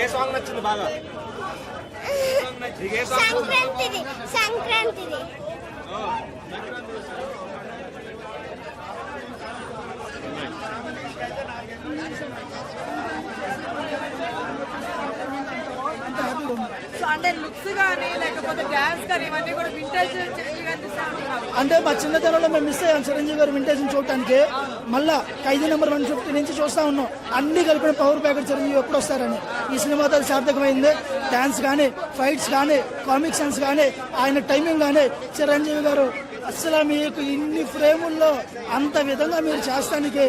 ఏ song నచ్చింది బాగా? సంక్రాంతిది. సంక్రాంతిది so అంటే లుక్స్ కానీ లేకపోతే డాన్స్ కానీ ఇవన్నీ కూడా వింటేజ్ చిరంజీవి గారి అంటే మా చిన్నతనంలో మేము మిస్ అయ్యాం చిరంజీవి గారు వింటేజ్ చూడటానికి. మళ్ళా ఖైదీ నెంబర్ 150 నుంచి చూస్తా ఉన్నాం. అన్ని కలిపిన పవర్ ప్యాకెట్ చిరంజీవి ఎప్పుడు వస్తారని. ఈ సినిమాతో సార్థకమైంది. డాన్స్ కానీ, ఫైట్స్ కానీ, కామిక్ సెన్స్ కానీ, ఆయన టైమింగ్ కానీ, చిరంజీవి గారు అసలు మీకు ఇన్ని ఫ్రేముల్లో అంత విధంగా మీరు చేస్తానికి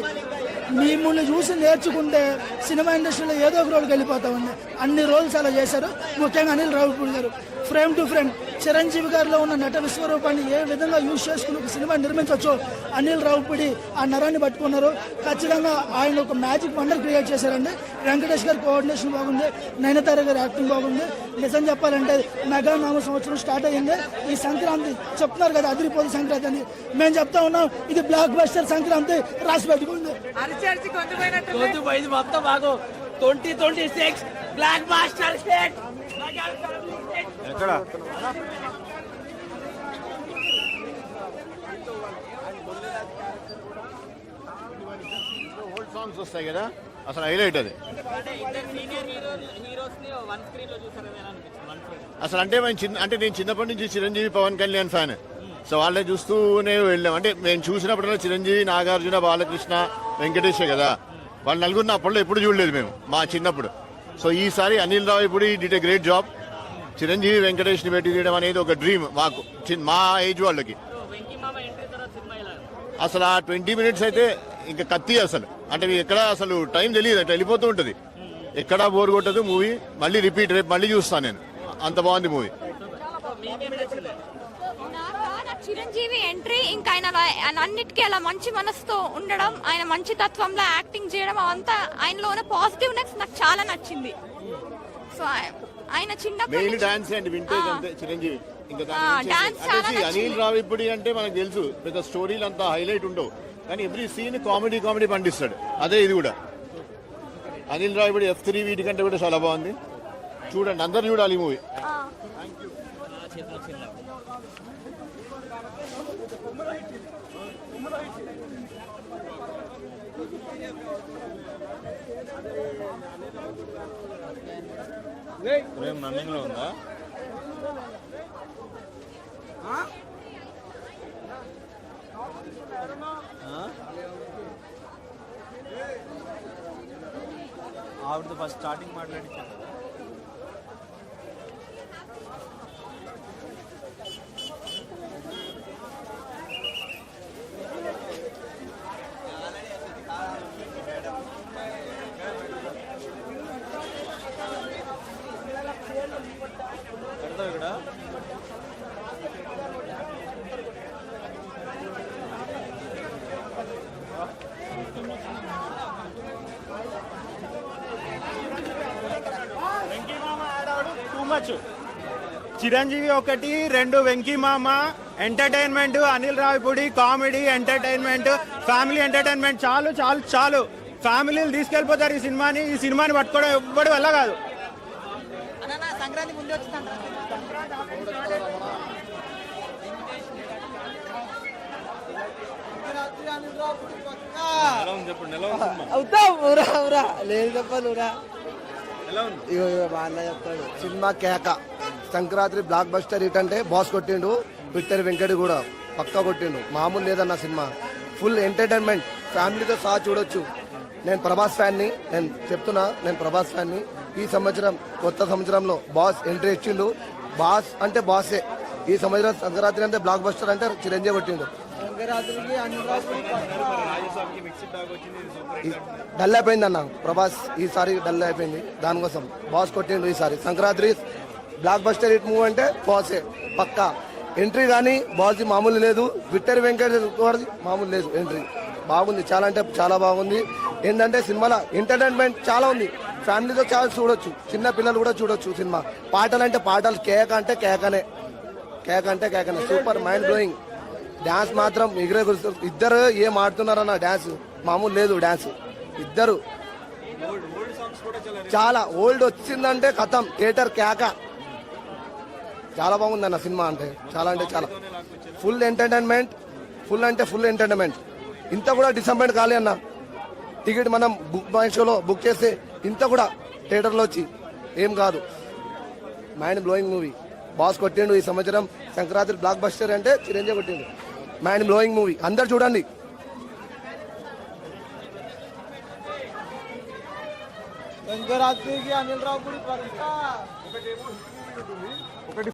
మిమ్మల్ని చూసి నేర్చుకుంటే సినిమా ఇండస్ట్రీలో ఏదో ఒక రోల్కి వెళ్ళిపోతా ఉంది. అన్ని రోల్స్ అలా చేశారు. ముఖ్యంగా అనిల్ రావిపూడి గారు ఫ్రేమ్ టు ఫ్రేమ్ చిరంజీవి గారిలో ఉన్న నట విశ్వరూపాన్ని ఏ విధంగా యూజ్ చేసుకుని ఒక సినిమా నిర్మించవచ్చు అనిల్ రావిపూడి ఆ నరాన్ని పట్టుకున్నారు. ఖచ్చితంగా ఆయన ఒక మ్యాజిక్ వండర్ క్రియేట్ చేశారండి. వెంకటేష్ గారి కోఆర్డినేషన్ బాగుంది, నయనతార గారి యాక్టింగ్ బాగుంది. నిజం చెప్పాలంటే మెగా నామ సంవత్సరం స్టార్ట్ అయ్యింది. ఈ సంక్రాంతి చెప్తున్నారు కదా అదిరిపోదు సంక్రాంతి అని, మేము చెప్తా ఉన్నాం ఇది బ్లాక్ బస్టర్ సంక్రాంతి. రాసి పెట్టుకుంది మొత్తం బాగు 2026 బ్లాక్ బస్టర్ స్టేట్. ఎక్కడ ఓల్డ్ సాంగ్స్ వస్తాయి కదా, అసలు హైలైట్ అది. అసలు అంటే నేను చిన్నప్పటి నుంచి చిరంజీవి పవన్ కళ్యాణ్ ఫ్యాన్. సో వాళ్ళే చూస్తూనే వెళ్ళాం. అంటే మేము చూసినప్పుడల్లా చిరంజీవి, నాగార్జున, బాలకృష్ణ, వెంకటేష్ కదా, వాళ్ళు నలుగురిని అప్పట్లో ఎప్పుడు చూడలేదు మేము మా చిన్నప్పుడు. సో ఈసారి Anil Ravipudi did a great job. Chiranjeevi, వెంకటేష్ని పెట్టి తీయడం అనేది ఒక డ్రీమ్ మాకు, మా ఏజ్ వాళ్ళకి. అసలు ఆ 20 minutes అయితే ఇంకా కత్తి అసలు. అంటే ఎక్కడ అసలు టైం తెలియదు, అట్లా వెళ్ళిపోతూ ఉంటుంది. ఎక్కడా బోర్ కొట్టదు మూవీ. మళ్ళీ రిపీట్, రేపు మళ్ళీ చూస్తాను నేను. అంత బాగుంది మూవీ. చిరంజీవి ఎంట్రీ ఇంకా ఆయన అన్నిటికీ అలా మంచి మనసుతో ఉండడం, ఆయన మంచి తత్వంలో యాక్టింగ్ చేయడం, అవంతా ఆయనలో ఉన్న పాజిటివ్నెస్ నాకు చాలా నచ్చింది. సో ఆయన చిన్నప్పటి డాన్స్ అండ్ వింటేజ్ అంతే చిరంజీవి. ఇంకా అనిల్ రావిపూడి అంటే మనకు తెలుసు పెద్ద స్టోరీలు అంతా హైలైట్ ఉండవు, కానీ ఎవ్రీ సీన్ కామెడీ పండిస్తాడు. అదే ఇది కూడా. అనిల్ రావిపూడి F3 వీటికంటే కూడా చాలా బాగుంది. చూడండి, అందరు చూడాలి ఈ మూవీ. రన్నింగ్ లో ఉందా? ఆవిడతో ఫస్ట్ స్టార్టింగ్ మాట్లాడించాను కదా. ఇక్కడ చిరంజీవి 1, 2 వెంకీ మామ entertainment, Anil Ravipudi comedy entertainment, family entertainment. చాలు ఫ్యామిలీలు తీసుకెళ్లిపోతారు ఈ సినిమాని పట్టుకోవడం ఎవ్వడి వల్ల కాదు. సంక్రాంతి ముందే వచ్చిందంట. సినిమా కేక. సంక్రాంతి బ్లాక్ బస్టర్ హిట్ అంటే బాస్ కొట్టిండు, విక్టర్ వెంకట్ కూడా పక్కా కొట్టిండు. మామూలు లేదన్న సినిమా. ఫుల్ ఎంటర్టైన్మెంట్, ఫ్యామిలీతో సహా చూడొచ్చు. నేను ప్రభాస్ ఫ్యాన్ని, నేను ప్రభాస్ ఫ్యాన్ని. ఈ సంవత్సరం కొత్త సంవత్సరంలో బాస్ ఎంట్రీ ఇచ్చిండు. బాస్ అంటే బాసే. ఈ సంవత్సరం సంక్రాంతి అంటే బ్లాక్ బస్టర్ అంటే చిరంజీవి కొట్టిండు. డల్ అయిపోయింది అన్న ప్రభాస్, ఈసారి డల్ అయిపోయింది. దానికోసం బాస్ కొట్టిండు ఈసారి. Sankranti block buster hit move అంటే బాసే పక్కా. ఎంట్రీ కానీ బాస్ మామూలు లేదు. విక్టర్ వెంకట్ మామూలు లేదు. ఎంట్రీ బాగుంది, చాలా అంటే చాలా బాగుంది. ఏంటంటే సినిమాలో ఎంటర్టైన్మెంట్ చాలా ఉంది. ఫ్యామిలీతో చాలా చూడొచ్చు, చిన్న పిల్లలు కూడా చూడొచ్చు సినిమా. పాటలు అంటే పాటలు, కేక అంటే కేకనే. Super mind blowing. డాన్స్ మాత్రం ఎగిరే ఇద్దరు ఏం ఆడుతున్నారన్న. డాన్స్ మామూలు లేదు. డాన్స్ ఇద్దరు చాలా ఓల్డ్ వచ్చిందంటే కథం థియేటర్ కేక. చాలా బాగుందన్న సినిమా అంటే చాలా ఫుల్ ఎంటర్టైన్మెంట్. ఫుల్ అంటే ఫుల్ ఎంటర్టైన్మెంట్. ఇంత కూడా డిసప్పాయింట్ కాలే అన్న. టికెట్ మనం బుక్ మై షోలో బుక్ చేస్తే ఇంత కూడా థియేటర్లో వచ్చి ఏం కాదు. Mind blowing movie. బాస్ కొట్టిండు ఈ సంవత్సరం. సంక్రాంతి బ్లాక్ బస్టర్ అంటే చిరంజీవి కొట్టిండు. Mind blowing movie. అందరు చూడండి. సంక్రాంతికి అనిల్ రావుపూడి